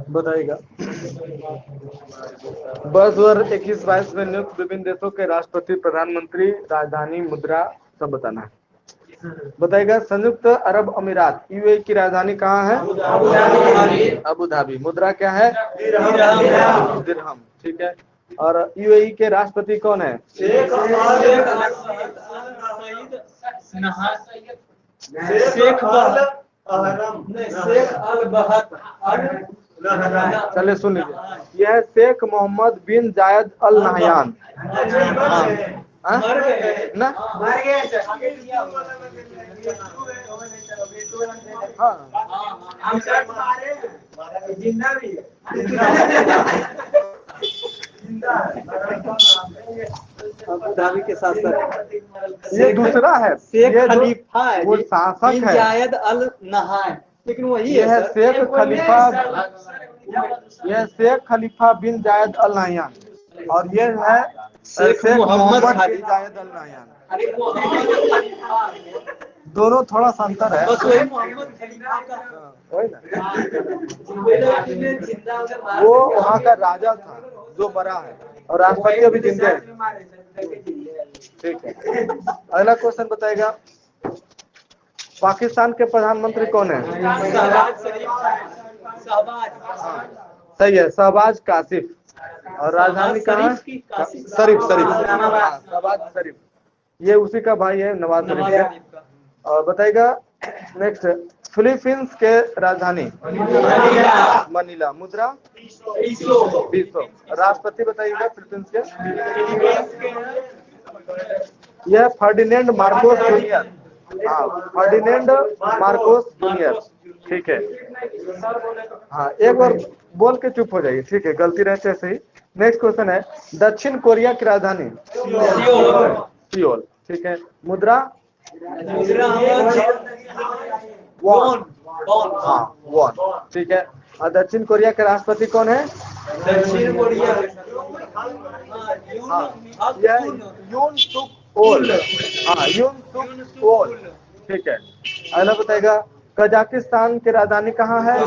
बताइएगा। वर्ष 2021-22 में नियुक्त विभिन्न देशों के राष्ट्रपति, प्रधानमंत्री, राजधानी, मुद्रा सब बताना है। बताइएगा। संयुक्त अरब अमीरात यूएई की राजधानी कहाँ है? Abu Dhabi. मुद्रा क्या है? दिरहम। ठीक है। और यूएई के राष्ट्रपति कौन है? चलिए सुन लीजिए, यह शेख मोहम्मद बिन जायद अल नहयान। ना अबू धाबी के शासक ये दूसरा है, शेख ये खलीफा है, वो शासक बिन है। जायद अल नहान, लेकिन वही यह है शेख खलीफा, यह शेख खलीफा बिन जायद अल नहयान, और ये है शेख मोहम्मद बिन जायद अल नहयान। दोनों थोड़ा सा अंतर है। वो वहाँ का राजा था जो मरा है, और राष्ट्रपति अभी जिंदे हैं। ठीक है। अगला क्वेश्चन बताएगा। पाकिस्तान के प्रधानमंत्री कौन है? सही है, शहबाज कासिफ। और राजधानी कहाँ है? शरीफ। शहबाज शरीफ, ये उसी का भाई है, नवाज शरीफ का। और बताइएगा नेक्स्ट, फिलीपींस के राजधानी मनीला। मुद्रा पीसो। राष्ट्रपति बताइएगा फिलीपींस के। यह फर्डिनेंड मार्कोस जूनियर। हाँ, फर्डिनेंड मार्कोस जूनियर। ठीक है। हाँ, एक बार बोल के चुप हो जाइए, ठीक है, गलती रहते ऐसे ही। नेक्स्ट क्वेश्चन है, दक्षिण कोरिया की राजधानी सियोल। ठीक है। मुद्रा वॉन। हाँ, वॉन। ठीक है। और दक्षिण कोरिया के राष्ट्रपति कौन है? दक्षिण कोरिया यून सुक ओल। हाँ, यून सुक ओल। ठीक है। अगला बताएगा, कजाकिस्तान की राजधानी कहाँ है?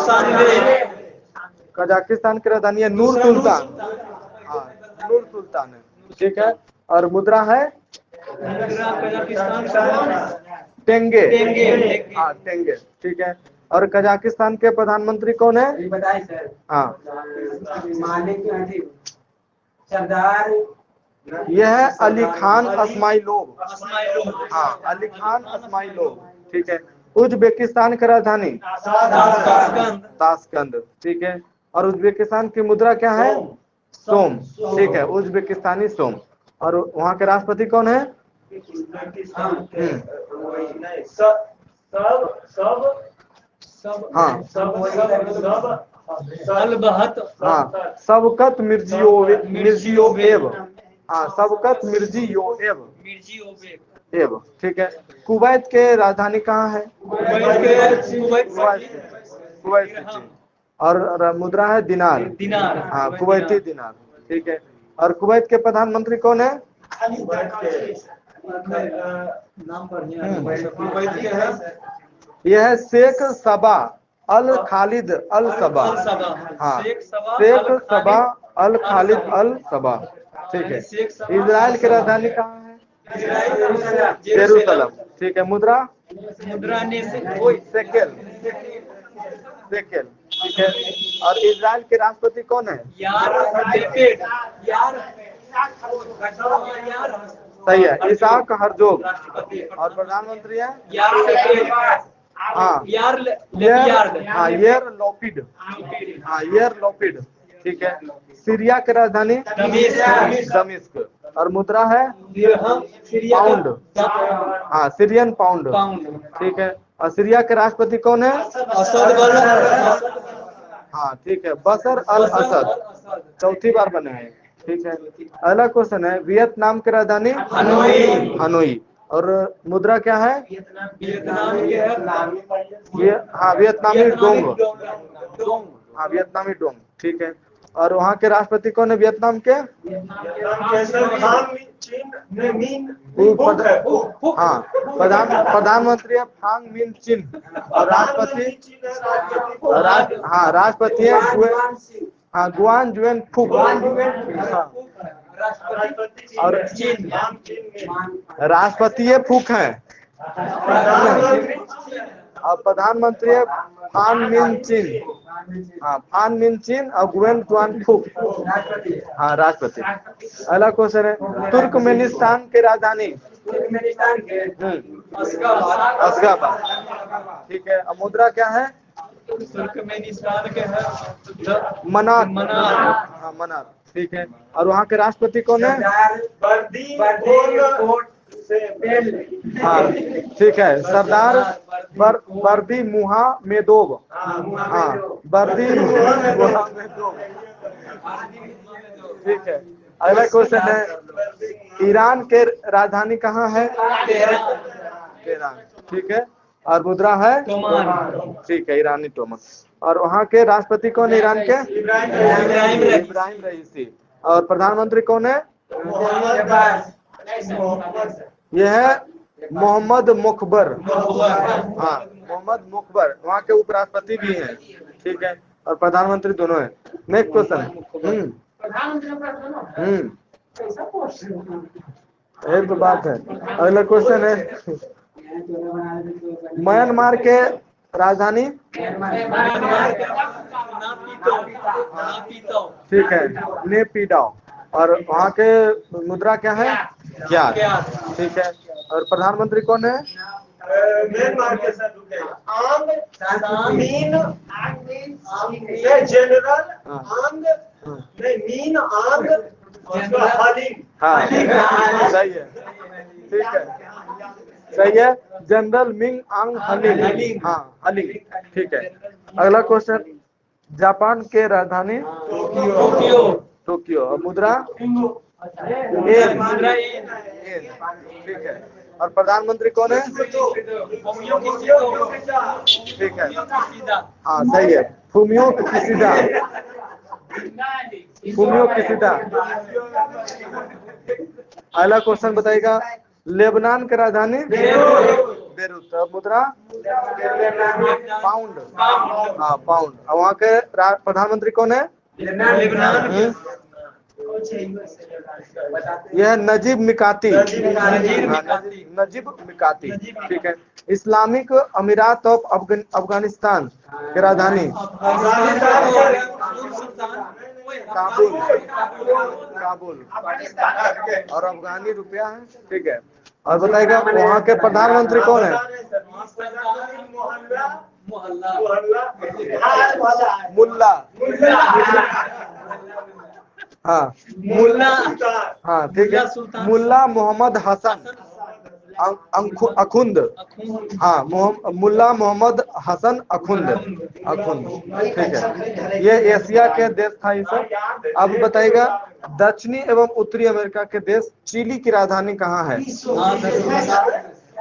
कजाकिस्तान की राजधानी है नूर सुल्तान। हाँ, नूर सुल्तान है। ठीक है। और मुद्रा है टेंगे। हाँ, टेंगे। ठीक है। और कजाकिस्तान के प्रधानमंत्री कौन है? हाँ, सरदार यह है अली खान अस्माइलोव। हाँ, अली खान अस्माइलोव। ठीक है। उज्बेकिस्तान की राजधानी ताशकंद। ठीक है। और उज्बेकिस्तान की मुद्रा क्या है? सोम। ठीक है, उज्बेकिस्तानी सोम। और वहाँ के राष्ट्रपति कौन है? हाँ, शवकत मिर्जियोयेव। हाँ, शवकत मिर्जियोयेव। ठीक है। कुवैत के राजधानी कहाँ है? Kuwait city. और मुद्रा है दिनार। हाँ, कुवैती दिनार। ठीक है। और कुवैत के प्रधानमंत्री कौन है? यह है शेख सबा अल खालिद अल सबा। हाँ, शेख सबा अल खालिद अल सबा। ठीक है। इजराइल की राजधानी कहाँ है? जेरूसलम। ठीक है। मुद्रा शेकेल। ठीक है। और इजराइल के राष्ट्रपति कौन है? सही है, इसाक हरजोग। और प्रधानमंत्री है यार लोपिड। हाँ, यार लोपिड। ठीक है। सीरिया की राजधानी दमिश्क। और मुद्रा है पाउंड। हाँ, सीरियन पाउंड। ठीक है। और सीरिया के राष्ट्रपति कौन है? हाँ, ठीक है, बशर अल असद। चौथी बार बने हैं। ठीक है। अगला क्वेश्चन है, वियतनाम की राजधानी हनोई। और मुद्रा क्या है? हाँ, वियतनामी डोंग। हाँ, वियतनामी डोंग। ठीक है। और वहाँ के राष्ट्रपति कौन है वियतनाम के? हाँ, प्रधानमंत्री है फांग मिन चिन और राष्ट्रपति राष्ट्रपति है गुआन जुएन फुक। हाँ, और राष्ट्रपति है फुक है और प्रधानमंत्री है फान मिन चिन। हाँ, फान मिन चिन और गुएन जुआन फुक। हाँ, राष्ट्रपति। अगला क्वेश्चन है तुर्कमेनिस्तान के राजधानी? अशगाबाद। ठीक है। अब मुद्रा क्या है? तुर्कमेनिस्तान के है मनार। हाँ, मनार। ठीक है। और वहाँ के राष्ट्रपति कौन है? हाँ, ठीक है, सरदार बर्दी मुहा मेदोव। हाँ, बर्दी मुहा मेदोव। ठीक है। अगला क्वेश्चन है ईरान के राजधानी कहाँ है? तेहरान। ठीक है। और मुद्रा है? ठीक है, ईरानी टोमन। और वहाँ के राष्ट्रपति कौन है ईरान के? इब्राहिम रईसी। और प्रधानमंत्री कौन है? यह है मोहम्मद मुखबर। हाँ, मोहम्मद मुखबर। वहाँ के उपराष्ट्रपति भी हैं। ठीक है। और प्रधानमंत्री दोनों है। Next question. एक तो बात है। अगला क्वेश्चन है म्यांमार के राजधानी? ठीक है, नेपिडाओ। और वहाँ के मुद्रा क्या है? क्या? ठीक है। और प्रधानमंत्री कौन है? म्यांमार के जनरल मीन आंग हलीम। हाँ, सही है। ठीक है, सही है, जनरल मिंग आंग हलीम। हाँ, हलीम। ठीक है। अगला क्वेश्चन जापान के राजधानी? टोक्यो। और मुद्रा? येन। ठीक है। और प्रधानमंत्री कौन है? ठीक है। हाँ, सही है, फुमियो किशिदा। Fumio Kishida. अगला क्वेश्चन बताइएगा लेबनान की राजधानी? बेरूत। मुद्रा? पाउंड। हाँ, पाउंड। और वहाँ के प्रधानमंत्री कौन है? यह नजीब मिकाती। नजीब मिकाती। ठीक है। इस्लामिक अमीरात ऑफ अफगानिस्तान की राजधानी? काबुल। काबुल। और अफगानी रुपया है। ठीक है। और बताइएगा वहाँ के प्रधानमंत्री कौन है? मुल्ला। हाँ, मुल्ला। हाँ, ठीक है, मुल्ला मोहम्मद हसन अखुंद। हाँ, मुल्ला मोहम्मद हसन अखुंद। ठीक है। ये एशिया के देश था ये सब। अब बताइएगा दक्षिणी एवं उत्तरी अमेरिका के देश चिली की राजधानी कहाँ है?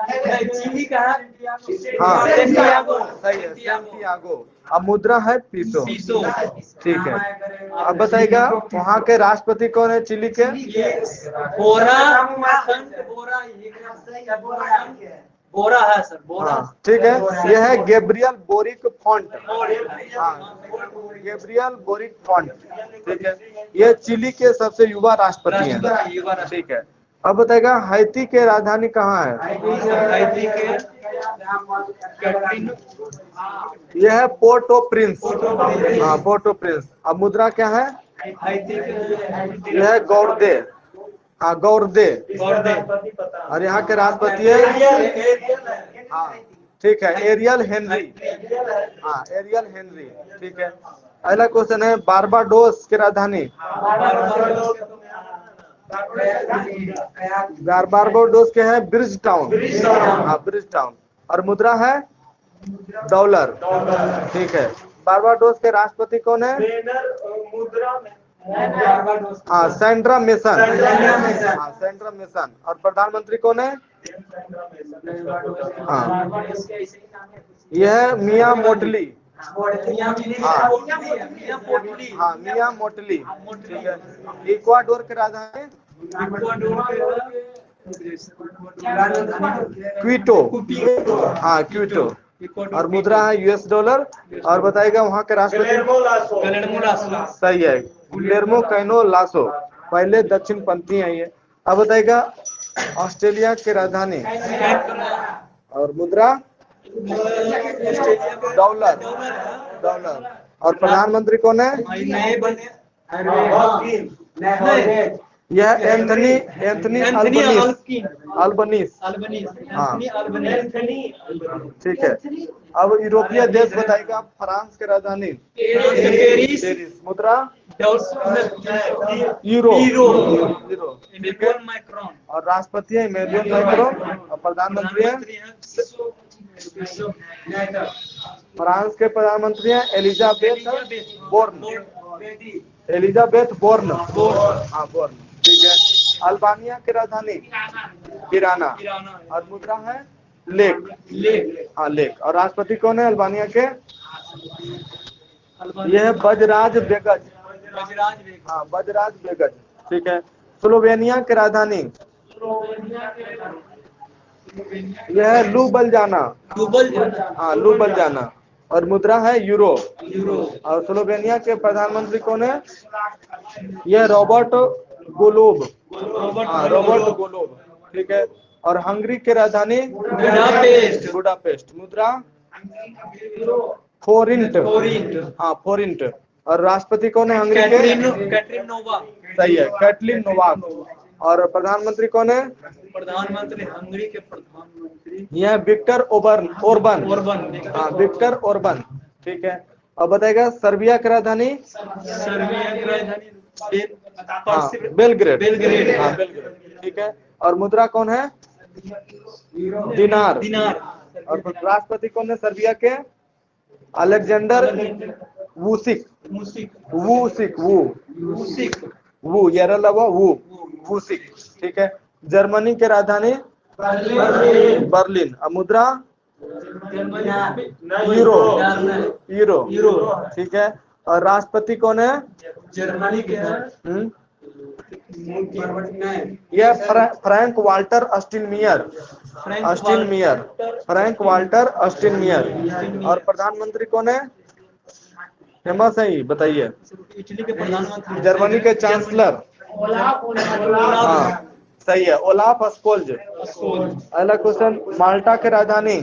चिली का हाँ, सही है, सैंटियागो। अब मुद्रा है पीसो। ठीक है। अब बताइएगा वहाँ के राष्ट्रपति कौन है चिली के? बोरा है सर, बोरा। हाँ, ठीक है। यह है गैब्रियल बोरिक फॉन्ट। हाँ, गैब्रियल बोरिक फॉन्ट। ठीक है। ये चिली के सबसे युवा राष्ट्रपति हैं। ठीक है। अब बताइएगा हैती के राजधानी कहाँ है? यह है पोर्ट ओ प्रिंस। हाँ, पोर्ट ओ प्रिंस। अब मुद्रा क्या है? यह है गौरदे। हाँ, गौरदे। और यहाँ के राष्ट्रपति है? हाँ, ठीक है, एरियल हेनरी। हाँ, एरियल हेनरी। ठीक है। अगला क्वेश्चन है बारबाडोस की राजधानी? बारबाडोस के है ब्रिज टाउन। हाँ, ब्रिज टाउन। और मुद्रा है डॉलर। ठीक है। बारबाडोस के राष्ट्रपति कौन है? हाँ, सेंड्रा मेसन। हाँ, सेंड्रा मेसन। और प्रधानमंत्री कौन है? हाँ, यह मियां मोटली। मियां पोटली। हाँ मियां मोटली, ठीक है। इक्वाडोर की राजधानी क्विटो, हाँ क्विटो। और मुद्रा है यूएस डॉलर। और बताइएगा वहाँ के राष्ट्रपति। Guillermo Lasso. सही है, गुलेर्मो कैनो लासो, पहले दक्षिण पंथी है ये। अब बताइएगा ऑस्ट्रेलिया की राजधानी और मुद्रा डॉलर, डॉलर। और प्रधानमंत्री कौन है? नए बने यह एंथनी अल्बनीस। हाँ ठीक है। अब यूरोपीय देश बताइएगा फ्रांस की राजधानी पेरिस, मुद्रा यूरो, यूरो, ठीक है। और राष्ट्रपति है इमैनुअल मैक्रोन और प्रधानमंत्री है फ्रांस के प्रधानमंत्री हैं एलिजाबेथ बोर्न, एलिजाबेथ बोर्न, हाँ बोर्न, ठीक है। अल्बानिया की राजधानी तिराना और मुद्रा है लेक, हाँ लेक। और राष्ट्रपति कौन है अल्बानिया के? यह है बजराज बेगज, हाँ बजराज बेगज, ठीक है। स्लोवेनिया की राजधानी यह है लुबलजाना, हाँ लुबलजाना। और मुद्रा है यूरो। और स्लोवेनिया के प्रधानमंत्री कौन है? यह रॉबर्ट गोलोब, हाँ रॉबर्ट गोलोब, ठीक है। और हंगरी की राजधानी बुडापेस्ट, मुद्रा फोरिंट, हाँ फोरिंट। और राष्ट्रपति कौन है हंगरी के? कैटरीन नोवा। सही है, कैटलिन नोवाक। और प्रधानमंत्री कौन है? प्रधानमंत्री हंगरी के प्रधानमंत्री यह विक्टर ओरबन, हाँ विक्टर ओरबन, ठीक है। अब बताएगा सर्बिया की राजधानी हाँ बेलग्रेड, हाँ बेलग्रेड, ठीक है। और मुद्रा कौन है? दिनार। और राष्ट्रपति कौन है सर्बिया के? अलेक्जेंडर वुसिक, वू यारलवा वुसिक, ठीक है। जर्मनी के राजधानी बर्लिन। अब मुद्रा यूरो, ठीक है। और राष्ट्रपति कौन है जर्मनी के? यह फ्रैंक वाल्टर अस्टिनमियर, फ्रैंक वाल्टर अस्टिनमियर। और प्रधानमंत्री कौन है? फेमस है ही, बताइए। इटली के प्रधानमंत्री, जर्मनी के चांसलर, हाँ सही है, ओलाफ स्कोल्ज। अगला क्वेश्चन, माल्टा की राजधानी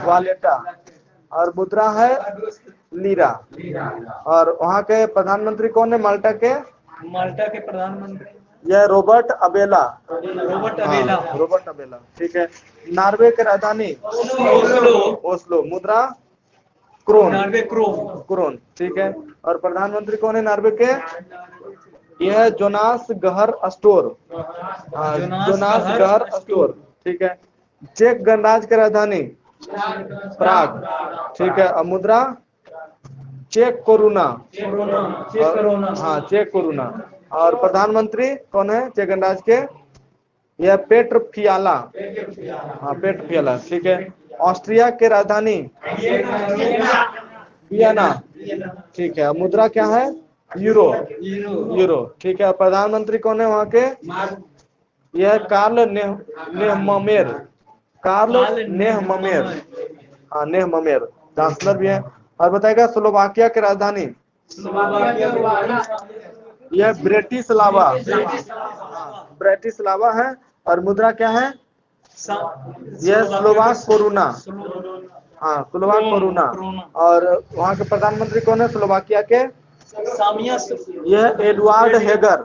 वालेटा। और मुद्रा है लीरा। और वहाँ के प्रधानमंत्री कौन है माल्टा के? प्रधानमंत्री यह रॉबर्ट अबेला, रोबर्ट अबेला, ठीक है। नॉर्वे की राजधानी ओस्लो, मुद्रा क्रोन, ठीक है। और प्रधानमंत्री कौन है नॉर्वे के? यह जोनास गहर स्टोर, जोनास गहर स्टोर, ठीक है। चेक गणराज्य की राजधानी प्राग, ठीक है। और मुद्रा चेक कोरोना, हाँ चेक कोरोना। और प्रधानमंत्री कौन है चेक गणराज्य के? यह पेट्र फियाला, हाँ पेट्र फियाला, ठीक है। ऑस्ट्रिया के राजधानी वियना, ठीक है। मुद्रा क्या है? यूरो, ठीक है। प्रधानमंत्री कौन है वहाँ के? यह कार्ल नेहममेर, हाँ नेहममेर, चांसलर भी है। और बताएगा स्लोवाकिया की राजधानी यह ब्रेटिस्लावा है। और मुद्रा क्या है? यह स्लोवाक कोरोना, हाँ स्लोवाक कोरोना। और वहाँ के प्रधानमंत्री कौन है स्लोवाकिया के? यह एडवार्ड हेगर,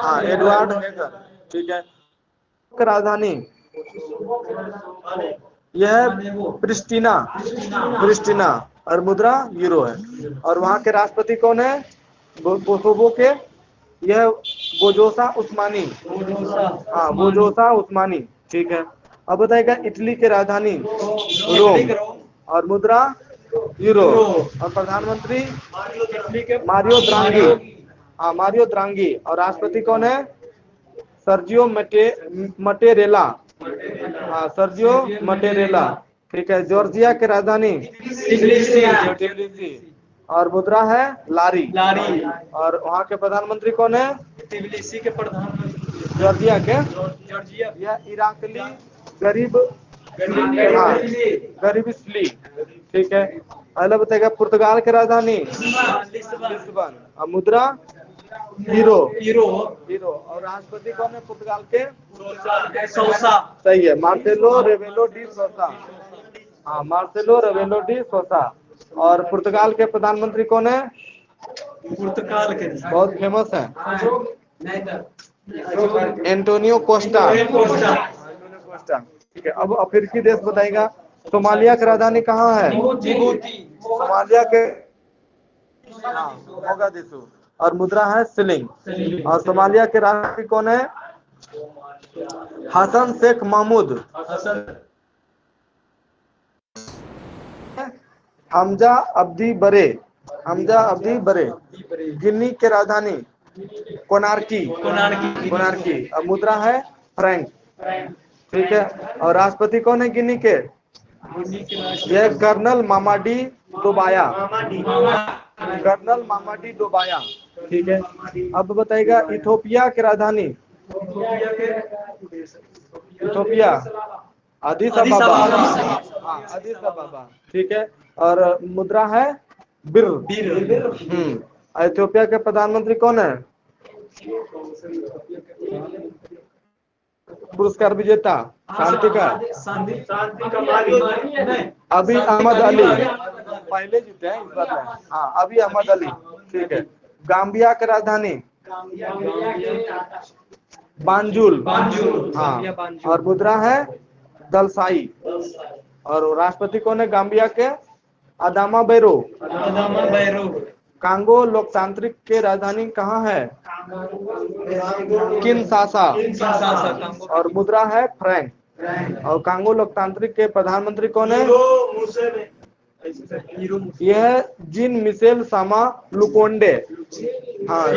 हाँ एडवार्ड हेगर, ठीक है। राजधानी यह प्रिस्टिना। और मुद्रा यूरो है। और वहाँ के राष्ट्रपति कौन है कोसोवो के? यह बोजोसा उस्मानी, हाँ बोजोसा उस्मानी, ठीक है। अब बताएगा इटली की राजधानी रोम। और मुद्रा यूरो। और प्रधानमंत्री मारियो द्रांगी, हाँ मारियो द्रांगी। और राष्ट्रपति कौन है? सर्जियो मटेरेला, हाँ सर्जियो मटेरेला। ठीक है। जॉर्जिया की राजधानी ट्बिलिसी। और मुद्रा है लारी। लारी। और वहाँ के प्रधानमंत्री कौन है? ट्बिलिसी के प्रधानमंत्री जॉर्जिया के जॉर्जिया यह इराकली गरीब, हाँ गरीबिस्ली। ठीक है। अगला बताएगा पुर्तगाल की राजधानी लिस्बन। और मुद्रा हीरो। हीरो। हीरो। और राष्ट्रपति कौन है पुर्तगाल के? सोसा। सही है, मार्सेलो रेबेलो डी सोसा। हाँ मार्सेलो रेबेलो डी सोसा। और पुर्तगाल के प्रधानमंत्री कौन है? पुर्तगाल के बहुत फेमस है, एंटोनियो कोस्टा। कोस्टा। ठीक है। अब अफ्रीकी देश बताएगा। सोमालिया की राजधानी कहाँ है? जिबूती। सोमालिया के हाँ मोगादिशु। और मुद्रा है शिलिंग। और सोमालिया के राष्ट्रपति कौन है? हसन शेख महमूद। हमजा अब्दी बरे। हमजा अब्दी बरे। गिनी के राजधानी कोनार्की। कोनार्की। अब मुद्रा है फ्रैंक। ठीक है। और राष्ट्रपति कौन है गिनी के? यह कर्नल मामाडी दोबाया। कर्नल मामाडी दोबाया। ठीक है। अब बताइएगा इथोपिया की राजधानी। Ethiopia Addis अबाबा। हाँ अदिस अबाबा। ठीक है। और मुद्रा है बिर। इथियोपिया के प्रधानमंत्री कौन है? पुरस्कार विजेता शांति का अभी अहमद अली। पहले जीते हैं इस बार में। हाँ अभी अहमद अली। ठीक है। गाम्बिया की राजधानी बांजुल। हाँ। और मुद्रा है दलसाई। और राष्ट्रपति कौन है गाम्बिया के? अदामा बैरो। कांगो लोकतांत्रिक के राजधानी कहाँ है? किनशासा। और मुद्रा है फ्रैंक। और कांगो लोकतांत्रिक के प्रधानमंत्री कौन है? यह जिन मिशेल सामा लुकोंडे। हाँ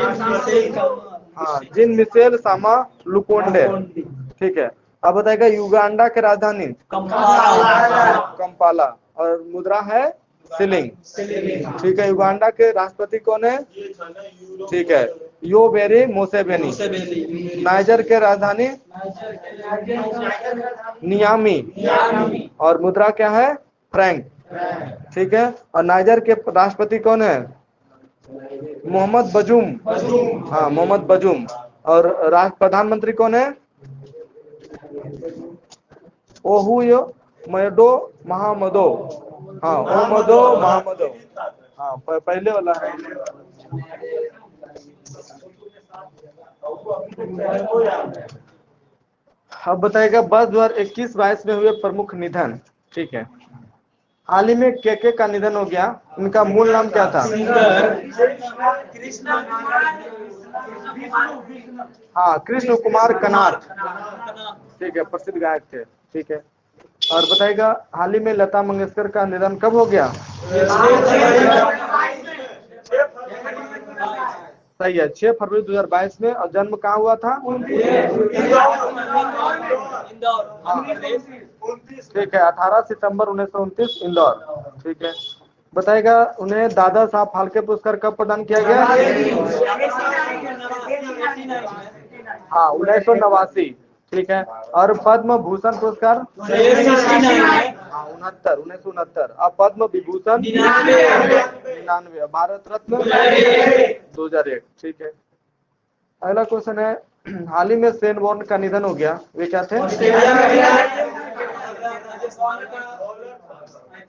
हाँ जिन मिशेल सामा लुकोंडे। ठीक है। अब बताएगा युगांडा के राजधानी कंपाला। और मुद्रा है शिलिंग। ठीक है। युगांडा के राष्ट्रपति कौन है? ठीक है योवेरी मुसेवेनी। नाइजर के राजधानी नियामी। और मुद्रा क्या है? फ्रैंक। ठीक है। और नाइजर के राष्ट्रपति कौन है? मोहम्मद बजूम। हाँ मोहम्मद बजूम। और प्रधानमंत्री कौन है? ओहुयो मयडो महामदो। हाँ ओमदो महामदो। हाँ पहले वाला है। अब बताएगा वर्ष 2021-22 में हुए प्रमुख निधन। ठीक है। हाल ही में के का निधन हो गया। इनका मूल नाम क्या था? हाँ कृष्ण कुमार कनाथ। ठीक है प्रसिद्ध गायक थे। ठीक है। और बताएगा हाल ही में लता मंगेशकर का निधन कब हो गया? सही है 6 फरवरी 2022 में। और जन्म कहाँ हुआ था? ठीक है 18 सितंबर 1929 इंदौर। ठीक है। बताएगा उन्हें दादा साहब फाल्के पुरस्कार कब प्रदान किया गया? हाँ 1989। ठीक है। और पद्म भूषण पुरस्कार 1969। अब पद्म विभूषण 99। भारत रत्न 2001। ठीक है। अगला क्वेश्चन है हाल ही में शेन वॉर्न का निधन हो गया। वे क्या थे?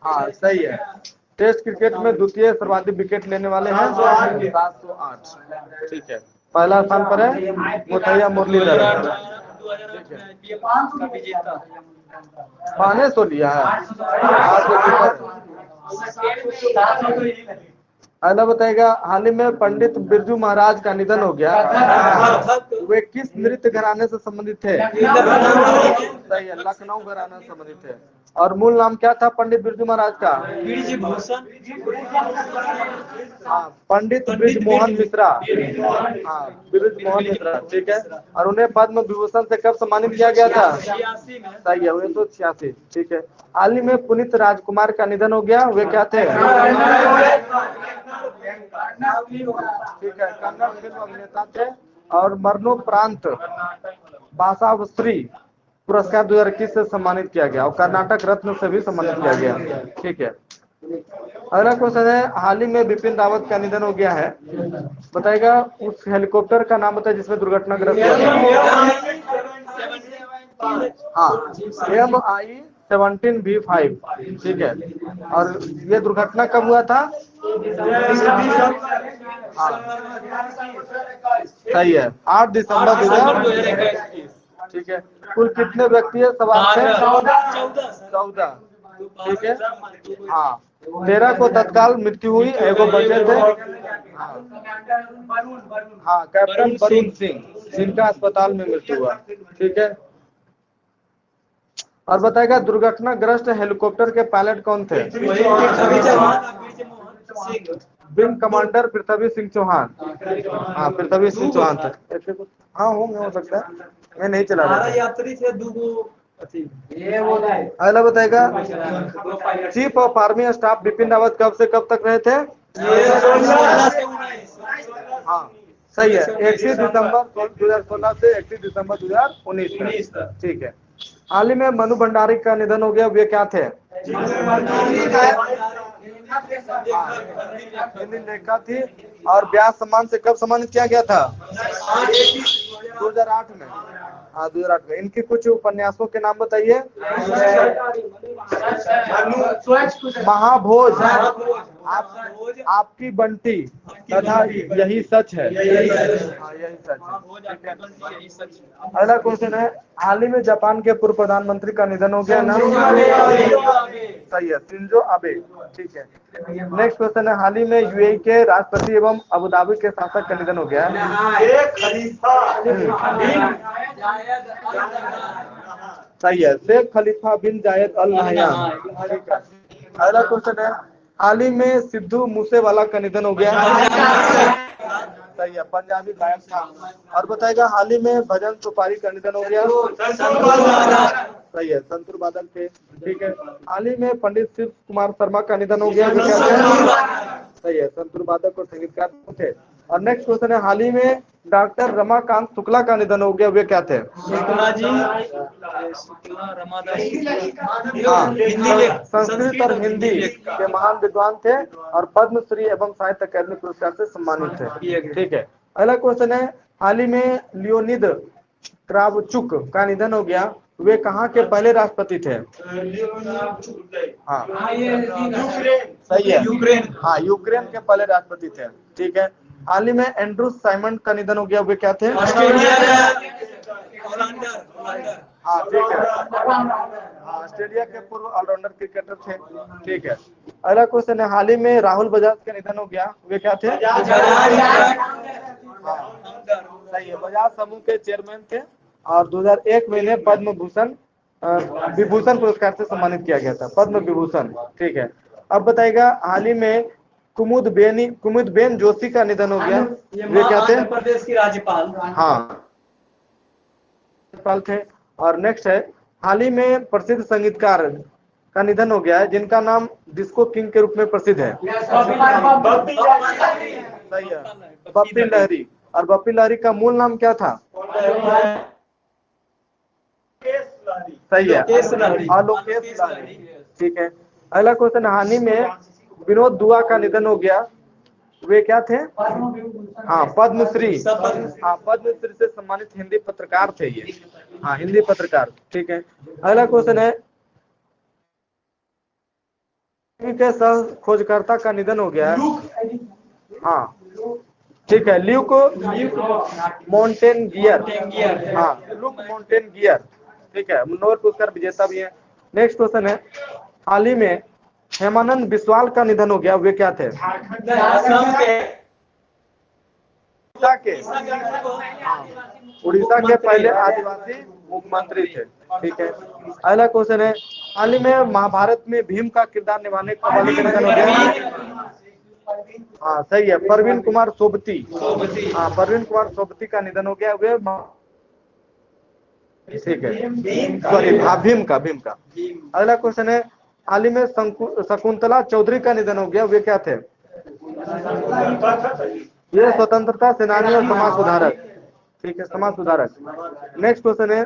हाँ सही है। टेस्ट क्रिकेट में द्वितीय सर्वाधिक विकेट लेने वाले हैं 708। ठीक है। पहला स्थान पर है मुथैया मुरलीधर। 500 लिया है। अगला बताएगा हाल ही में पंडित बिरजू महाराज का निधन हो गया, वे किस नृत्य घराने से संबंधित थे? सही है, लखनऊ घराना से संबंधित थे। और मूल नाम क्या था पंडित बिरजू महाराज का? ब्रिजभूषण। हाँ, पंडित ब्रिजमोहन मिश्रा। हाँ, ब्रिजमोहन मिश्रा, ठीक है। और उन्हें पद्म विभूषण से कब सम्मानित किया गया था? 86 में। सही है, 1986, ठीक है। हाल ही में पुनीत राजकुमार का निधन हो गया, वे क्या थे? ठीक है, कन्नड़ फिल्म अभिनेता थे। और मरणोपरांत बासावश्री पुरस्कार 2021 से सम्मानित किया गया और कर्नाटक रत्न से भी सम्मानित किया गया, ठीक है। अगला क्वेश्चन है, हाल ही में बिपिन रावत का निधन हो गया है, बताएगा उस हेलीकॉप्टर का नाम बताए जिसमें दुर्घटनाग्रस्त हुआ था। हाँ, MI-17V5, ठीक है। और ये दुर्घटना कब हुआ था? हाँ, सही है, 8 दिसंबर 2021, ठीक है। कुल कितने व्यक्ति है सवाल थे? 14, ठीक है। हाँ, 13 को तत्काल मृत्यु हुई, एगो बचे थे। हाँ, कैप्टन वरुण सिंह, जिनका अस्पताल में मृत्यु हुआ, ठीक है। और बताएगा दुर्घटनाग्रस्त हेलीकॉप्टर के पायलट कौन थे? Wing commander Prithvi Singh Chauhan. हाँ, पृथ्वी सिंह चौहान थे। हाँ, होंगे, हो सकता है, मैं नहीं चला रहा था। यात्री थे दूगो। अगला बताएगा chief of army staff Bipin Rawat कब से कब तक रहे थे? हाँ, सही है, 31 दिसंबर 2016 से 31 दिसंबर 2019 तक, ठीक है। हाल ही में मनु भंडारी का निधन हो गया, वे क्या थे? हिंदी लेखा थी। और व्यास सम्मान से कब सम्मानित किया गया था? 2008 में। हाँ, 2008 में। इनके कुछ उपन्यासों के नाम बताइए। महाभोज, आपकी बंटी तथा यही सच है। हाँ, यही सच है। अगला क्वेश्चन है, हाल ही में जापान के पूर्व प्रधानमंत्री का निधन हो गया, नाम? सही है, शिंजो आबे, ठीक है। नेक्स्ट क्वेश्चन है, हाल ही में यूएई के राष्ट्रपति एवं अबू धाबी के शासक का निधन हो गया। सही है, शेख खलीफा बिन जायद अल नहयान, ठीक है। अगला क्वेश्चन है, हाल ही में सिद्धू मूसेवाला का निधन हो गया। सही है, पंजाबी गायक था। और बताएगा हाल ही में भजन सुपारी का निधन हो गया। सही है, संतूर बादल थे, ठीक है। हाल ही में पंडित शिव कुमार शर्मा का निधन हो गया, सही है, संतूर बादक और संगीतकार थे। और नेक्स्ट क्वेश्चन है, हाल ही में डॉक्टर रमाकांत शुक्ला का निधन हो गया, वे क्या थे? संस्कृत और हिंदी के महान विद्वान थे और पद्मश्री एवं साहित्य अकादमी पुरस्कार से सम्मानित थे, ठीक है। अगला क्वेश्चन है, हाल ही में लियोनिद क्रावचुक का निधन हो गया, वे कहाँ के पहले राष्ट्रपति थे? हाँ, सही है, यूक्रेन। हाँ, यूक्रेन के पहले राष्ट्रपति थे, ठीक है। हाल ही में एंड्रू साइमंड का निधन हो गया, वे क्या थे? हाँ, ठीक है, ऑस्ट्रेलिया के पूर्व ऑलराउंडर क्रिकेटर थे, ठीक है। अगला क्वेश्चन है, हाल ही में राहुल बजाज का निधन हो गया, वे क्या थे? हाँ, सही है, बजाज समूह के चेयरमैन थे और 2001 में इन्हें पद्म विभूषण पुरस्कार से सम्मानित किया गया था, पद्म विभूषण, ठीक है। अब बताइएगा हाल ही में कुमुदबेन जोशी का निधन हो गया, वे क्या थे? प्रदेश की राज्यपाल। हाँ, राज्यपाल थे। और नेक्स्ट है, हाल ही में प्रसिद्ध संगीतकार का निधन हो गया है, जिनका नाम डिस्को किंग के रूप में प्रसिद्ध है। सही है, बप्पी लहरी। और बप्पी लहरी का मूल नाम क्या था? सही है, आलोकेश लहरी, ठीक है। अगला क्वेश्चन, हाल ही में विनोद दुआ का निधन हो गया, वे क्या थे? हाँ, पद्मश्री। हाँ, पद्मश्री से सम्मानित हिंदी पत्रकार थे ये। हाँ, हिंदी पत्रकार, ठीक है। अगला क्वेश्चन है, के सह खोजकर्ता का निधन हो गया। हाँ, ठीक है, ल्यूक मोंटेनगियर। हाँ, ल्यूक मोंटेनगियर, ठीक है, नोबेल पुरस्कार विजेता भी है। नेक्स्ट क्वेश्चन है, हाल ही में हेमानंद बिस्वाल का निधन हो गया, वे क्या थे? उड़ीसा के पहले आदिवासी मुख्यमंत्री थे। ठीक है, अगला क्वेश्चन है, हाल ही में महाभारत में भीम का किरदार निभाने वाले का निधन हो गया। हाँ सही है, परवीन कुमार सोबती। हाँ, परवीन कुमार सोबती का निधन हो गया, वे ठीक है, सॉरी भीम का। अगला क्वेश्चन है, हाल ही में शकुंतला चौधरी का निधन हो गया, वे क्या थे? ये स्वतंत्रता सेनानी और समाज सुधारक। ठीक है, समाज सुधारक। नेक्स्ट क्वेश्चन है,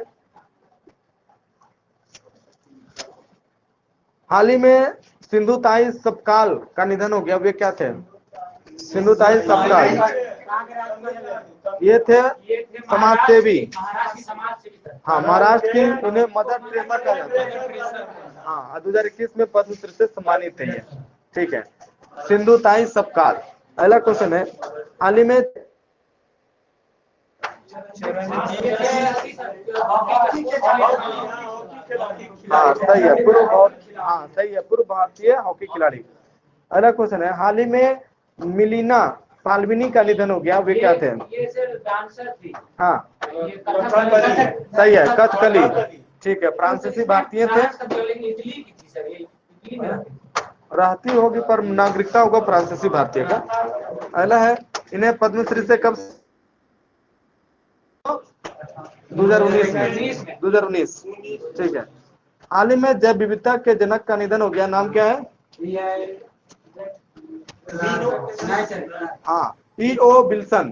हाल ही में सिंधुताई सपकाल का निधन हो गया, वे क्या थे? सिंधुताई सपकाल ये थे समाज सेवी। हाँ, महाराष्ट्र की, इन्हें मदर टेरेसा कहा जाता है। हाँ, 2021 में पद्मश्री से सम्मानित थे ये। ठीक है, सिंधुताई सपकाल। अगला क्वेश्चन है, हाल ही में हाँ सही है, पूर्व भारतीय हॉकी खिलाड़ी। अगला क्वेश्चन है, हाल ही में मिलिना साल्विनी का निधन हो गया, वे क्या थे? हाँ सही है, कथकली। ठीक है, फ्रांसीसी भारतीय थे, रहती होगी पर नागरिकता होगा फ्रांसीसी भारतीय का। अगला है, इन्हें पद्मश्री से कब? 2019। ठीक है, हाल ही में जैव विविधता के जनक का निधन हो गया, नाम क्या है? हाँ, E.O. विल्सन।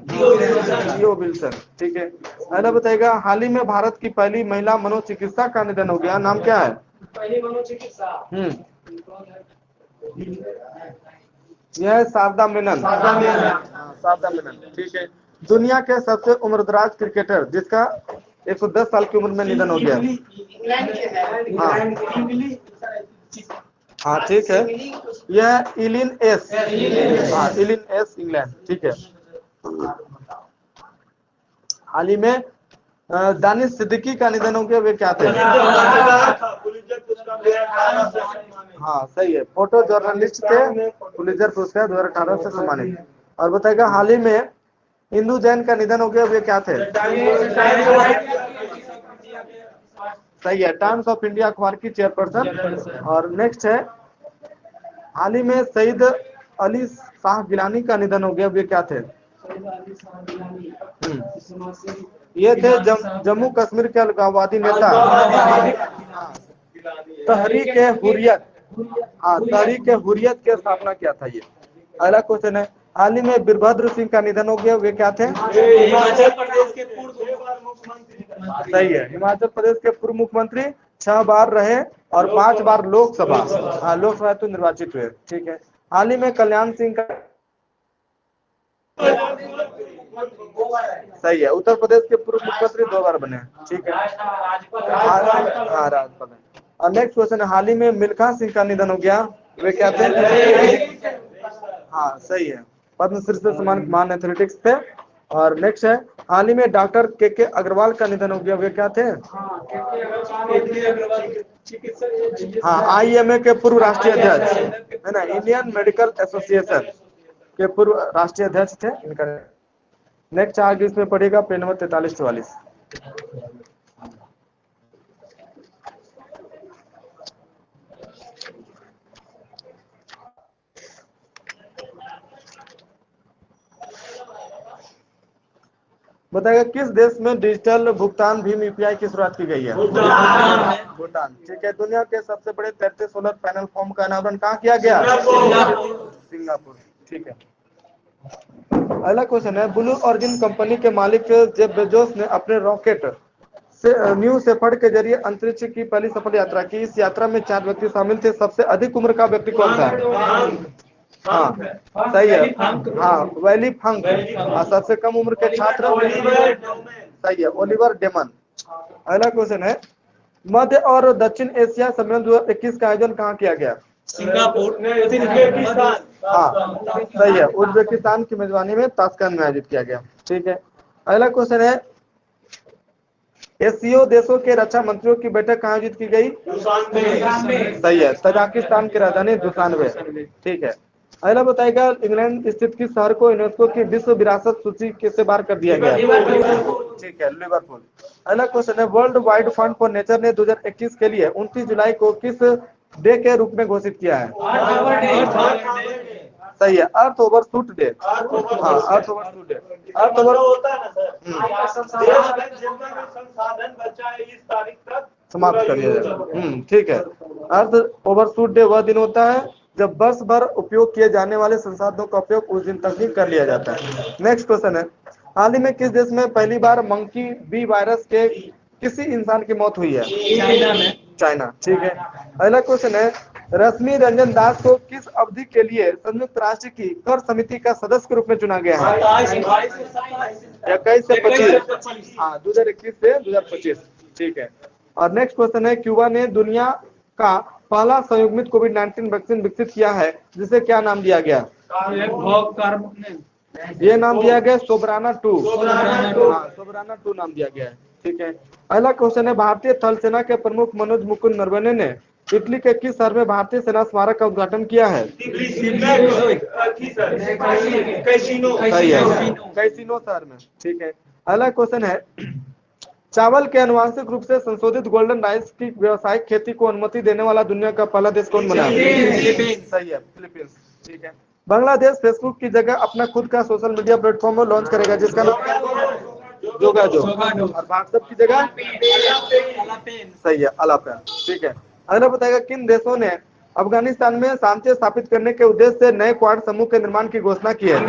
ठीक है, अगला बताइएगा, हाल ही में भारत की पहली महिला मनोचिकित्सा का निधन हो गया, नाम क्या है? पहली मनोचिकित्सा यह है शारदा मेनन। शारदा मेनन। ठीक है, दुनिया के सबसे उम्रदराज क्रिकेटर जिसका 110 साल की उम्र में निधन हो गया। हाँ ठीक है, यह इलिन एस। हाँ, इलिन एस, इंग्लैंड। ठीक है, हाल ही में दानिश सिद्दीकी का निधन हो गया, वे क्या थे? हाँ सही है, फोटो जर्नलिस्ट थे, पुलित्जर पुरस्कार 2018 से सम्मानित। और बताएगा, हाल ही में इंदु जैन का निधन हो गया, वे क्या थे? सही है, टाइम्स ऑफ इंडिया अखबार की चेयरपर्सन। और नेक्स्ट है, हाल ही में सईद अली शाह गिलानी का निधन हो गया, वे क्या थे? ये थे जम्मू कश्मीर के अलगाववादी नेता, तहरीक हुर्रियत। हाँ, तहरीक हुर्रियत की स्थापना किया था ये। अगला क्वेश्चन है, हाल ही में वीरभद्र सिंह का निधन हो गया, वे क्या थे? हिमाचल प्रदेश के पूर्व मुख्यमंत्री। सही है, हिमाचल प्रदेश के पूर्व मुख्यमंत्री, 6 बार रहे और 5 बार लोकसभा तो निर्वाचित हुए। ठीक है, हाल ही में कल्याण सिंह का, सही है, उत्तर प्रदेश के पूर्व मुख्यमंत्री 2 बार बने। ठीक है, हाँ राज्यपाल। और नेक्स्ट क्वेश्चन है, हाल ही में मिल्खा सिंह का निधन हो गया, वे क्या थे? हाँ सही है, पद्मश्री से सम्मानित महान एथलेटिक्स थे। और नेक्स्ट है, हाल ही में डॉक्टर के अग्रवाल का निधन हो गया, वे क्या थे? हाँ, IMA के पूर्व राष्ट्रीय अध्यक्ष है ना, इंडियन मेडिकल एसोसिएशन के पूर्व राष्ट्रीय अध्यक्ष थे इनका। नेक्स्ट आगे इसमें पढ़ेगा पेज नंबर 43-44। बताइएगा, किस देश में डिजिटल भुगतान भीम UPI की शुरुआत की गई है? भूटान। ठीक है, दुनिया के सबसे बड़े तैरते सोलर पैनल फॉर्म का अनावरण कहाँ किया गया? सिंगापुर। ठीक है, अगला क्वेश्चन है, ब्लू ऑरिजिन कंपनी के मालिक जेफ बेजोस ने अपने रॉकेट से न्यू शेफर्ड के जरिए अंतरिक्ष की पहली सफल यात्रा की। इस यात्रा में 4 व्यक्ति शामिल थे, सबसे अधिक उम्र का व्यक्ति कौन था? हाँ सही है, हाँ वैली फंक। और सबसे कम उम्र के छात्र, सही है, ओलिवर डेमन। अगला क्वेश्चन है, मध्य और दक्षिण एशिया सम्मेलन 2021 का आयोजन कहाँ किया गया? सिंगापुर। हाँ सही है, उज्बेकिस्तान की मेजबानी में ताशकंद में आयोजित किया गया। ठीक है, अगला क्वेश्चन है, एशियो देशों के रक्षा मंत्रियों की बैठक कहाँ आयोजित की गई? सही है, तजाकिस्तान की राजधानी दुशानबे। ठीक है। अगला बताएगा, इंग्लैंड स्थित किस शहर को यूनेस्को की विश्व विरासत सूची से बाहर कर दिया गया? ठीक है, लिवरपूल। अगला क्वेश्चन है, world wide fund for nature ने 2021 के लिए 29 जुलाई को किस डे के रूप में घोषित किया है? सही है, अर्थ ओवरशूट डे। हाँ, अर्थ ओवरशूट डे। अर्थ ओवर होता है ना सर, देश में जितना भी संसाधन बचा है इस तारीख तक समाप्त कर दिया जाए। ठीक है। अर्थ ओवरशूट डे वह दिन होता है जब वर्ष भर उपयोग किए जाने वाले संसाधनों का उपयोग उस दिन तक ही कर लिया जाता है। नेक्स्ट क्वेश्चन है, हाल ही में किस देश में पहली बार मंकी बी वायरस के किसी इंसान की मौत हुई है? चाइना में। चाइना। ठीक है। अगला क्वेश्चन है, रश्मि रंजन दास को किस अवधि के लिए संयुक्त राष्ट्र की कर समिति का सदस्य के रूप में चुना गया है? 21 से 25। हाँ, 2021 से 2025। ठीक है। और नेक्स्ट क्वेश्चन है, क्यूबा ने दुनिया का पहला संयुग्मित कोविड-19 वैक्सीन विकसित किया है, जिसे क्या नाम दिया गया? ये नाम दिया गया सोबराना 2। सोबराना 2 नाम दिया गया है। ठीक है। अगला क्वेश्चन है, भारतीय थल सेना के प्रमुख मनोज मुकुंद नरवणे ने इटली के किस शहर में भारतीय सेना स्मारक का उद्घाटन किया है? सही है, कैसीनो शहर में। ठीक है। अगला क्वेश्चन है, चावल के आनुवांशिक रूप से संशोधित गोल्डन राइस की व्यावसायिक खेती को अनुमति देने वाला दुनिया का पहला देश कौन बना? सही है, फिलीपींस। ठीक है। बांग्लादेश फेसबुक की जगह अपना खुद का सोशल मीडिया प्लेटफॉर्म लॉन्च करेगा, जिसका नाम जोगाजो। और व्हाट्सएप की जगह सही है, अलापेन। ठीक है। अगला बताएगा, किन देशों ने अफगानिस्तान में शांति स्थापित करने के उद्देश्य से नए क्वाड समूह के निर्माण की घोषणा की है?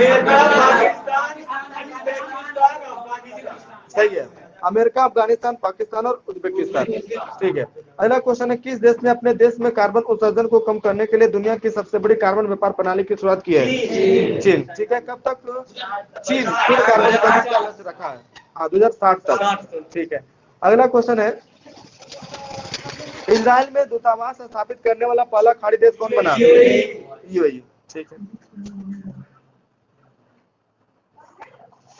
सही है, अमेरिका, अफगानिस्तान, पाकिस्तान और उज्बेकिस्तान। ठीक है। अगला क्वेश्चन है, किस देश ने अपने देश में कार्बन उत्सर्जन को कम करने के लिए दुनिया की सबसे बड़ी कार्बन व्यापार प्रणाली की शुरुआत की है? चीन। ठीक है। कब तक चीन फिर कार्बन का लक्ष्य रखा है? 2060 तक। ठीक है। अगला क्वेश्चन है, इजराइल में दूतावास स्थापित करने वाला पहला खाड़ी देश कौन बना? यूएई। ठीक है।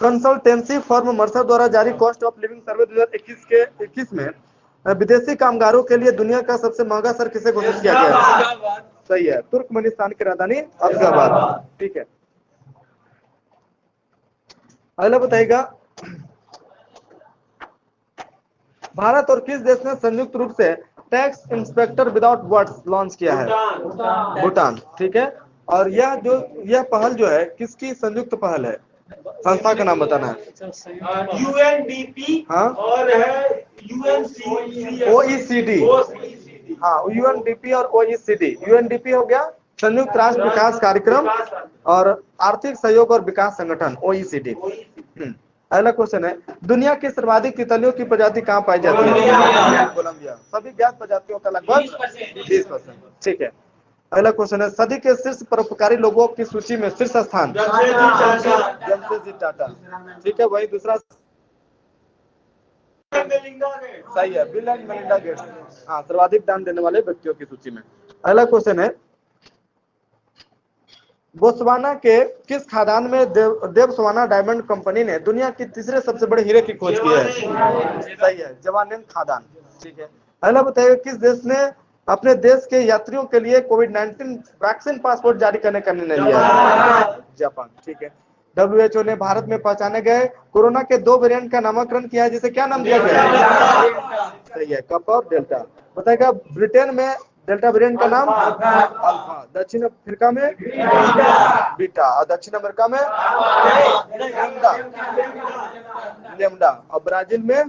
कंसल्टेंसी फर्म मर्सर द्वारा जारी कॉस्ट ऑफ लिविंग सर्वे 2021 में विदेशी कामगारों के लिए दुनिया का सबसे महंगा शहर किसे घोषित किया गया? सही है, तुर्कमेनिस्तान की राजधानी अशगाबाद। ठीक है। अगला बताइएगा, भारत और किस देश ने संयुक्त रूप से tax inspector without borders launch किया है? भूटान। ठीक है। और यह पहल जो है किसकी संयुक्त पहल है? संस्था का नाम बताना है। यूएनडीपी। हाँ, और है ओईसीडी। हाँ, यूएनडीपी और ओईसीडी। यूएनडीपी हो गया संयुक्त राष्ट्र विकास कार्यक्रम और आर्थिक सहयोग और विकास संगठन, ओईसीडी। अगला क्वेश्चन है, दुनिया की सर्वाधिक तितलियों की प्रजाति कहाँ पाई जाती है? कोलंबिया। सभी ज्ञात प्रजातियों का लगभग 20%। ठीक है। अगला क्वेश्चन है, सदी के शीर्ष परोपकारी लोगों की सूची में शीर्ष स्थान? जमशेदजी टाटा। ठीक है। वही दूसरा सही है, बिल एंड मेलिंडा गेट्स। हाँ, सर्वाधिक दान देने वाले व्यक्तियों की सूची में। अगला क्वेश्चन है, बोत्सवाना के किस खादान में देवस्वाना डायमंड कंपनी ने दुनिया की तीसरे सबसे बड़े हीरे की खोज की है? सही है, जवानेन खादान। ठीक है। अगला बताइए, किस देश ने अपने देश के यात्रियों के लिए कोविड-19 वैक्सीन पासपोर्ट जारी करने का निर्णय लिया? जापान। ठीक है। WHO ने भारत में पहचाने गए कोरोना के 2 वेरिएंट का नामकरण किया है, जिसे क्या नाम दिया गया? सही है, कप और डेल्टा। बताएगा, ब्रिटेन में डेल्टा वेरिएंट का नाम अल्फा, दक्षिण अफ्रीका में बीटा और दक्षिण अमेरिका में लेम्डा और ब्राजील में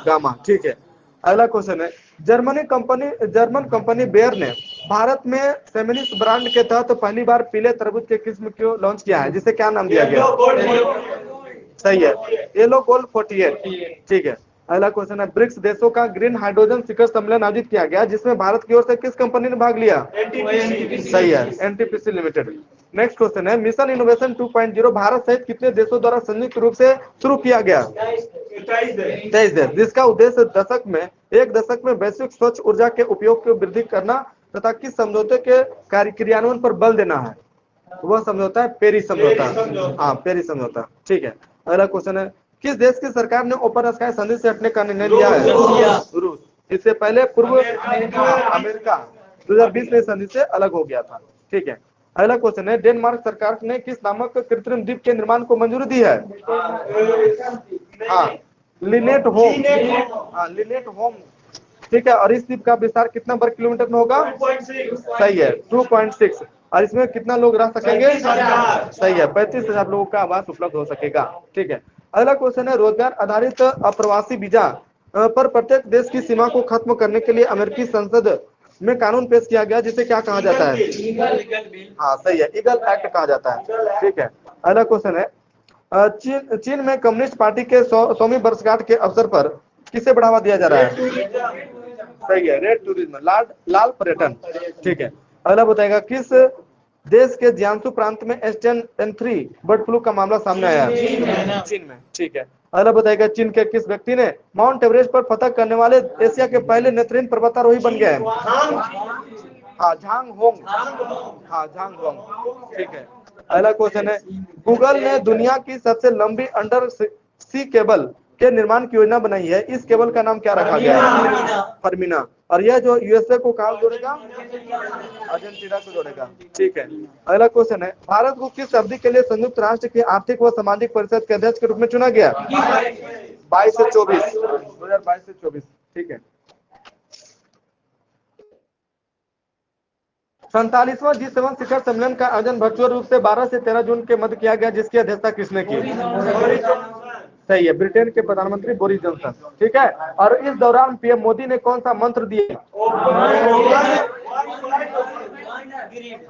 गामा। ठीक है। अगला क्वेश्चन है, जर्मन कंपनी बेयर ने भारत में फेमिनिस्ट ब्रांड के तहत पहली बार पीले तरबूज के किस्म को लॉन्च किया है, जिसे क्या नाम दिया गया? सही है, येलो गोल्ड 48। ठीक है। अगला क्वेश्चन है, ब्रिक्स देशों का ग्रीन हाइड्रोजन शिखर सम्मेलन आयोजित किया गया, जिसमें भारत की ओर से किस कंपनी ने भाग लिया? सही है, एनटीपीसी लिमिटेड। नेक्स्ट क्वेश्चन है, मिशन इनोवेशन 2.0 भारत सहित कितने देशों द्वारा संयुक्त रूप से शुरू किया गया? 23 देश, जिसका उद्देश्य एक दशक में वैश्विक स्वच्छ ऊर्जा के उपयोग को वृद्धि करना तथा किस समझौते के क्रियान्वयन पर बल देना है? वह समझौता है पेरिस समझौता। हाँ, पेरिस समझौता। ठीक है। अगला क्वेश्चन है, किस देश की सरकार ने ओपन स्काई संधि से हटने का निर्णय लिया है? रसिया। रूस। इससे पहले पूर्व अमेरिका 2020 में संधि से अलग हो गया था। ठीक है, अगला क्वेश्चन है, डेनमार्क सरकार ने किस नामक कृत्रिम द्वीप के निर्माण को मंजूरी दी है? हाँ, लिनेट होम। हाँ, लिनेट होम। ठीक है, और इस द्वीप का विस्तार कितना वर्ग किलोमीटर में होगा? 2.6 सही है, 2.6। और इसमें कितना लोग रह सकेंगे? 35,000। सही है, 35,000 लोगों का आवास उपलब्ध हो सकेगा। ठीक है, अगला क्वेश्चन है, रोजगार आधारित अप्रवासी वीजा पर प्रत्येक देश की सीमा को खत्म करने के लिए अमेरिकी संसद में कानून पेश किया गया, जिसे क्या कहा जाता है? हाँ सही है, ईगल एक्ट कहा जाता है। ठीक है, अगला क्वेश्चन है, चीन में कम्युनिस्ट पार्टी के 100वीं वर्षगांठ के अवसर पर किसे बढ़ावा दिया जा रहा है? सही है, रेड टूरिज्म, लाल पर्यटन। ठीक है, अगला बताएगा, किस देश के जियांसू प्रांत में H1N3 बर्ड फ्लू का मामला सामने आया? चीन में। ठीक है, अगला बताएगा, चीन के किस व्यक्ति ने माउंट एवरेस्ट पर फतह करने वाले एशिया के पहले नेत्रहीन पर्वतारोही बन गए? हाँ, झांग होंग। हाँ, झांग होंग। ठीक है, अगला क्वेश्चन है, गूगल ने दुनिया की सबसे लंबी अंडर सी केबल के निर्माण की योजना बनाई है, इस केबल का नाम क्या रखा गया है? फर्मिना। और यह जो यूएसए को कहाँ जोड़ेगा? अर्जेंटीना को जोड़ेगा। ठीक है, अगला क्वेश्चन है, भारत को किस अवधि के लिए संयुक्त राष्ट्र की आर्थिक व सामाजिक परिषद के अध्यक्ष के रूप में चुना गया? 22 से 24, 2022 से 24। ठीक है, 47वां G7 शिखर सम्मेलन का आयोजन वर्चुअल रूप से 12 से 13 जून के मध्य किया गया, जिसकी अध्यक्षता किसने की? सही है, ब्रिटेन के प्रधानमंत्री बोरिस जॉनसन। ठीक है, और इस दौरान पीएम मोदी ने कौन सा मंत्र दिया?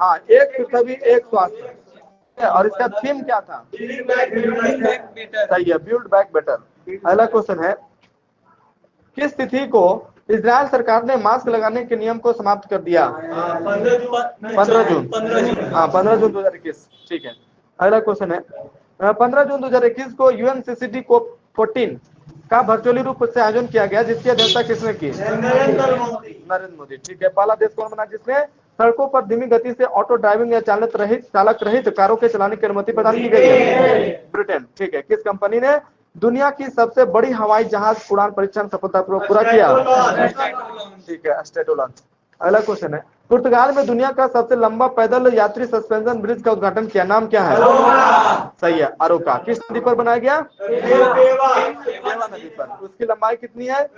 हाँ, एक पृथ्वी एक स्वास्थ्य। और इसका थीम क्या था? सही है, बिल्ड बैक बेटर। अगला क्वेश्चन है, किस तिथि को इजराइल सरकार ने मास्क लगाने के नियम को समाप्त कर दिया? 15 जून। हाँ, 15 जून 2021। ठीक है, अगला क्वेश्चन है, 15 जून 2021 को यूएनसीसीडी को 14 का वर्चुअली रूप से आयोजन किया गया, जिसकी अध्यक्षता किसने की? नरेंद्र मोदी। ठीक है, पहला देश कौन बना जिसने सड़कों पर धीमी गति से ऑटो ड्राइविंग या चालक रहित कारों के चलाने की अनुमति प्रदान की गई है? ब्रिटेन। ठीक है, किस कंपनी ने दुनिया की सबसे बड़ी हवाई जहाज उड़ान परीक्षण सफलतापूर्वक पूरा किया? ठीक है, स्टेटोलॉन। अगला क्वेश्चन है, पुर्तगाल में दुनिया का सबसे लंबा पैदल यात्री सस्पेंशन ब्रिज का उद्घाटन किया, नाम क्या है? सही है, अरोका। किस नदी पर बनाया गया? देवा नदी पर। उसकी लंबाई कितनी है?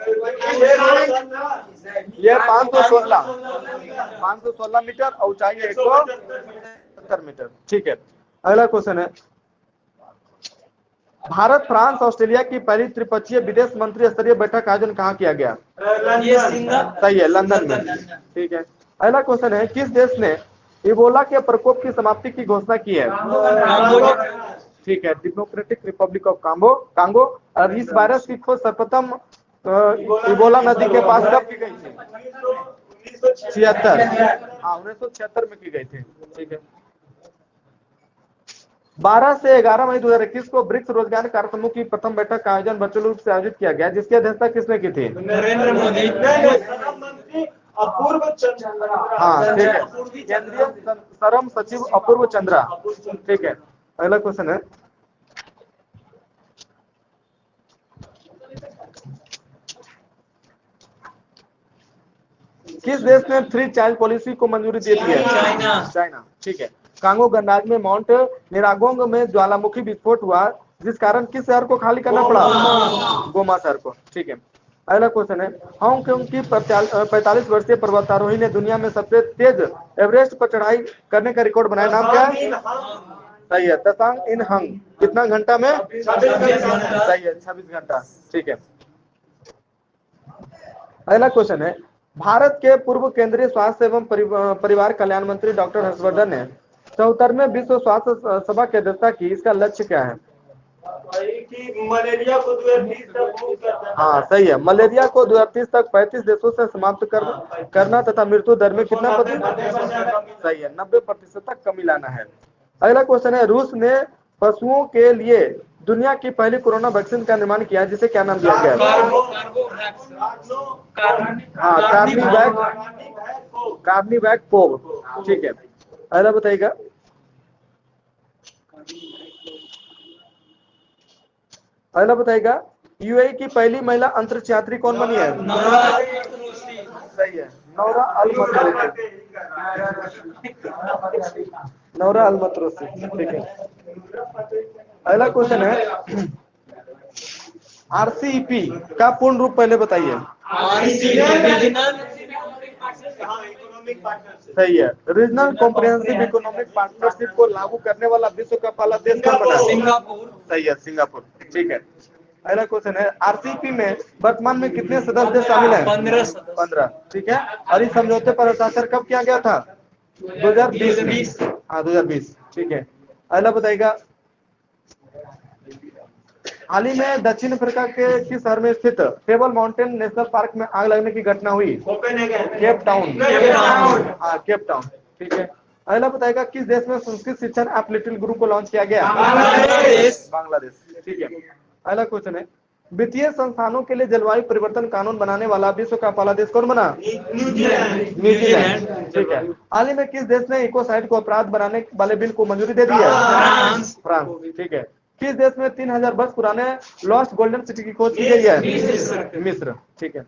यह 516 मीटर और ऊंचाई 170 मीटर। ठीक है, अगला क्वेश्चन है, भारत फ्रांस ऑस्ट्रेलिया की पहली त्रिपक्षीय विदेश मंत्री स्तरीय बैठक का आयोजन कहाँ किया गया? सही है, लंदन में। ठीक है, अगला क्वेश्चन है, किस देश ने इबोला के प्रकोप की समाप्ति की घोषणा की है? ठीक है, डेमोक्रेटिक रिपब्लिक ऑफ कांगो। और इस वायरस की खोज सर्वप्रथम इबोला नदी के पास कब की गई थी? 76। हाँ, 1976 में की गई थी। ठीक है, 12 से 11 मई 2021 को ब्रिक्स रोजगार कार्य समूह की प्रथम बैठक का आयोजन वर्चुअल रूप से आयोजित किया गया, जिसकी अध्यक्षता किसने की थी? नरेंद्र मोदी। अपूर्व चंद्रा। हाँ, ठीक है, केंद्रीय श्रम सचिव अपूर्व चंद्रा। ठीक है, अगला क्वेश्चन है, किस देश ने 3 चाइल्ड पॉलिसी को मंजूरी दे दी है? चाइना। ठीक है, कांगो गणराज्य में माउंट निरागोंग में ज्वालामुखी विस्फोट हुआ, जिस कारण किस शहर को खाली करना पड़ा? गोमा शहर को। ठीक है, अगला क्वेश्चन है, हांगकांग की 45 वर्षीय पर्वतारोही ने दुनिया में सबसे तेज एवरेस्ट पर चढ़ाई करने का रिकॉर्ड बनाया, नाम क्या है? सही है, तसांग इन हंग। कितना घंटा में? 26 घंटा। सही है, 26 घंटा। ठीक है, अगला क्वेश्चन है, भारत के पूर्व केंद्रीय स्वास्थ्य एवं परिवार कल्याण मंत्री डॉक्टर हर्षवर्धन ने 74वें विश्व स्वास्थ्य सभा की अध्यक्षता की, इसका लक्ष्य क्या है? मलेरिया को 2030 तक मुक्त करना। हाँ सही है, मलेरिया को 2030 तक 35 देशों से समाप्त करना तथा मृत्यु दर में कितना प्रतिशत? सही है, 90% तक कमी लाना है। अगला क्वेश्चन है, रूस ने पशुओं के लिए दुनिया की पहली कोरोना वैक्सीन का निर्माण किया, जिसे क्या नाम दिया गया? हाँ, कार्निवैक पोव। ठीक है, अगला बताइएगा, अगला बताइएगा, यूएई की पहली महिला अंतरिक्ष यात्री कौन बनी है? सही है, नौरा अल मतरोसी। नौरा अल मतरोसी, ठीक है। अगला क्वेश्चन है, आरसीईपी का पूर्ण रूप पहले बताइए। सही है, रीजनल कॉम्प्रिहेंसिव इकोनॉमिक पार्टनरशिप को लागू करने वाला विश्व का पहला देश कौन बना? सिंगापुर। सही है, सिंगापुर, ठीक है। अगला क्वेश्चन है, आरसीईपी में वर्तमान में कितने सदस्य देश शामिल हैं? 15, ठीक है। और इस समझौते पर हस्ताक्षर कब किया गया था? 2020। हाँ, 2020, ठीक है। अगला बताइएगा, हाल ही में दक्षिण अफ्रीका के किस शहर में स्थित टेबल माउंटेन नेशनल पार्क में आग लगने की घटना हुई? Cape Town. हाँ, केप टाउन, ठीक है। अगला बताएगा, किस देश में संस्कृत शिक्षण ऐप लिटिल गुरु को लॉन्च किया गया? बांग्लादेश, ठीक है। अगला क्वेश्चन है, वित्तीय संस्थानों के लिए जलवायु परिवर्तन कानून बनाने वाला विश्व का पहला देश कौन बना? न्यूजीलैंड, ठीक है। हाल ही में किस देश ने इकोसाइड को अपराध बनाने वाले बिल को मंजूरी दे दी है? फ्रांस, ठीक है। किस देश में 3000 वर्ष पुराने लॉस्ट गोल्डन सिटी की खोज की गई है? मिस्र, ठीक है।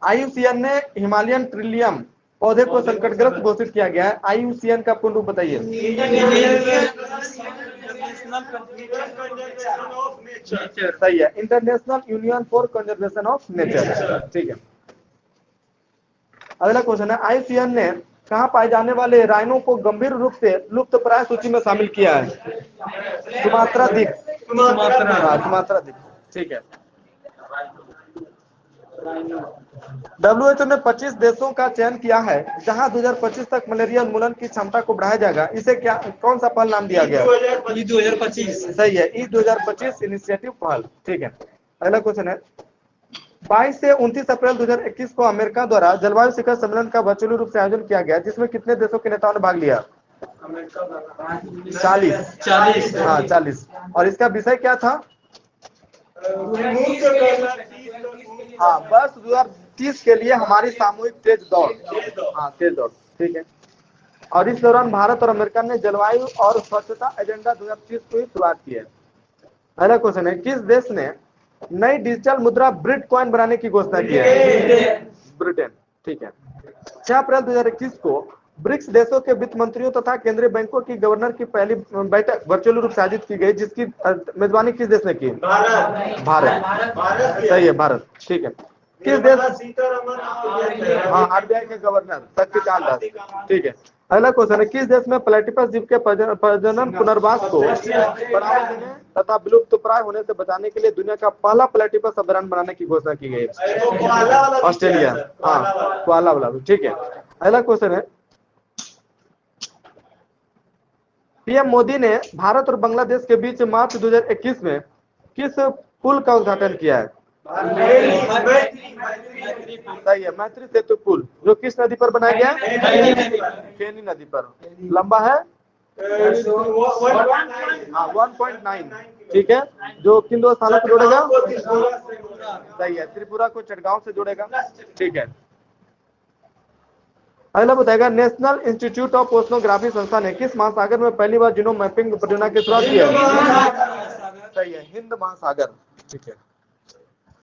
आईयूसीएन ने हिमालयन ट्रिलियम पौधे को संकटग्रस्त घोषित किया गया है। आईयूसीएन का पूर्ण रूप बताइए। सही है, international union for conservation of nature, ठीक है। अगला क्वेश्चन है, आईयूसीएन ने कहाँ पाए जाने वाले राइनो को गंभीर रूप से लुप्तप्राय सूची में शामिल किया है? सुमात्रा द्वीप, सुमात्रा द्वीप, ठीक है। WHO ने 25 देशों का चयन किया है जहां 2025 तक मलेरिया उन्मूलन की क्षमता को बढ़ाया जाएगा। इसे क्या, कौन सा पहल नाम दिया गया? 2025। सही है, 2025 इनिशिएटिव पहल, ठीक है। अगला क्वेश्चन है, 22 से 29 अप्रैल 2021 को अमेरिका द्वारा जलवायु शिखर सम्मेलन का वर्चुअल रूप से आयोजन किया गया, जिसमें कितने देशों के नेताओं ने भाग लिया? 40। हाँ, 40। और इसका विषय क्या था? हाँ, वर्ष 2030 के लिए हमारी सामूहिक तेज दौड़। हाँ, तेज दौड़, ठीक है। और इस दौरान भारत और अमेरिका ने जलवायु और स्वच्छता एजेंडा 2030 की शुरुआत की है। अगला क्वेश्चन है, किस देश ने नई डिजिटल मुद्रा ब्रिट कॉइन बनाने की घोषणा की है? ब्रिटेन, ठीक है। 6 अप्रैल 2021 को ब्रिक्स देशों के वित्त मंत्रियों तथा केंद्रीय बैंकों की गवर्नर की पहली बैठक वर्चुअल रूप से आयोजित की गई, जिसकी मेजबानी किस देश ने की? भारत, सही है, भारत, ठीक है। किस देश? हाँ, आरबीआई के गवर्नर शक्तिकांत दास, ठीक है। अगला क्वेश्चन है, किस देश में प्लेटिपस जीव के प्रजनन पुनर्वास को बढ़ावा देने तथा विलुप्त प्राय होने से बचाने के लिए दुनिया का पहला प्लेटिपस अभयारण्य बनाने की घोषणा की गई? ऑस्ट्रेलिया, हाँ, कोआला वाला, ठीक है। अगला क्वेश्चन है, पीएम मोदी ने भारत और बांग्लादेश के बीच मार्च 2021 में किस पुल का उद्घाटन किया है? सही है, मैत्री सेतु पुल, जो किस नदी पर बनाया गया? फेनी नदी पर। लंबा है 1.9, ठीक है। जो किन दो स्थानों को जोड़ेगा? सही है, त्रिपुरा को चटगांव से जोड़ेगा, ठीक है। अगला बताएगा, नेशनल इंस्टीट्यूट ऑफ ओशनोग्राफी संस्था ने किस महासागर में पहली बार जीनोम मैपिंग परियोजना की शुरुआत की है? सही है, हिंद महासागर, ठीक है।